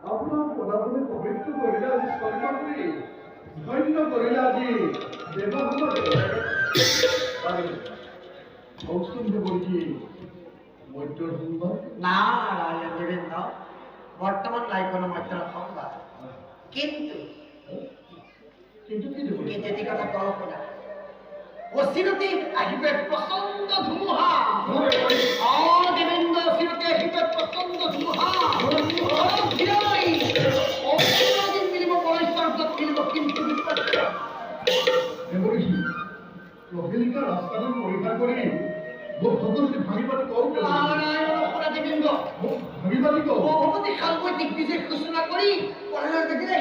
আপনার পদাবলী পবিত্র করিলে আজি স্বর্গপুরী ধন্য করিলে আজি দেবভূমতে কৌশল দেবী মৈত্র সুন্দর নারায়ণ দেবেন্দ্র বর্তমান নাই কোনো মৈত্র সংবাদ কিন্তু কিন্তু কি দেব কিন্তু কথা কল্পনা অচিরতে আহিবে প্রচণ্ড ধুমুহা দেবেন্দ্র অচিরতে আহিবে প্রচণ্ড ধুমুহা মিলিব পৰস্পৰ্গত মিলিব কিন্তু প্রহেলিকা রাস্তাটা পরীক্ষা করে সকলকে ভাঙিবাটি কম দেবেন্দ্র ভাঙিবাটি কম ভগবতী সাংকৈতিক বিজয় ঘোষণা করি পরের দেখিলে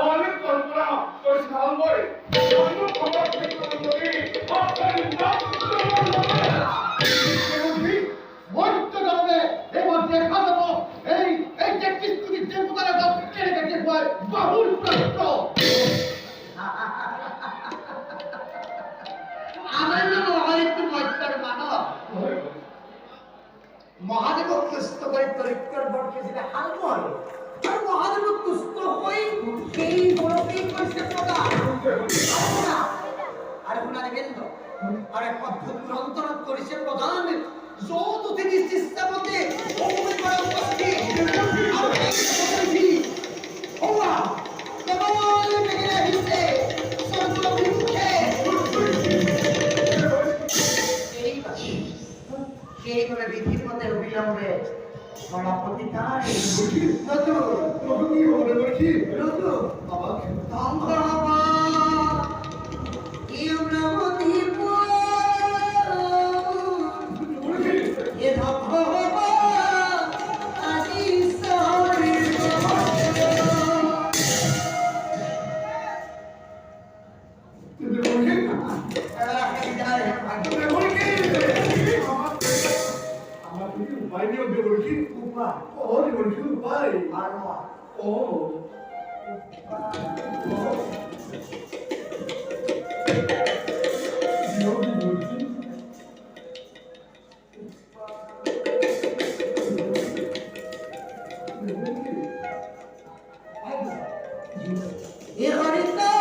অনেক কল্পনা তোর সালবই অন্য খবর থেকে করি মর্ত যাবে এবার দেখা দেবো এই এই যে কিস্তুরি দেবতারা সব কেড়ে কেটে হয় বাহুল প্রাপ্ত আমার নাম অহরিত্য মৈত্রের মানব মহাদেব তুষ্ট করে তরিত্তর বর্ষে যেটা হালমল আর মহাদেব তুষ্ট হয়ে সেই বড়কেই করেছে প্রদান আর ওনার বেন্দ আর এক পদ্ধতি অন্তরণ করেছে প্রধান যৌত তিনি শিষ্টামতে অমুকে করে উপস্থিত আর এই ওয়া কেবল বেগেরা হিসে সর্ব বিমুখে এই করে বিধির মধ্যে অবিলম্বে সভাপতি তাই কি হবে বলছি বাবা ধন্যবাদ ইউনমতি এ ধন্যবাদ আজি সরি তুমি বলছি উপায় নিয়ে বলছি উপায় ও বলছি উপায় আর ও এ হরিতা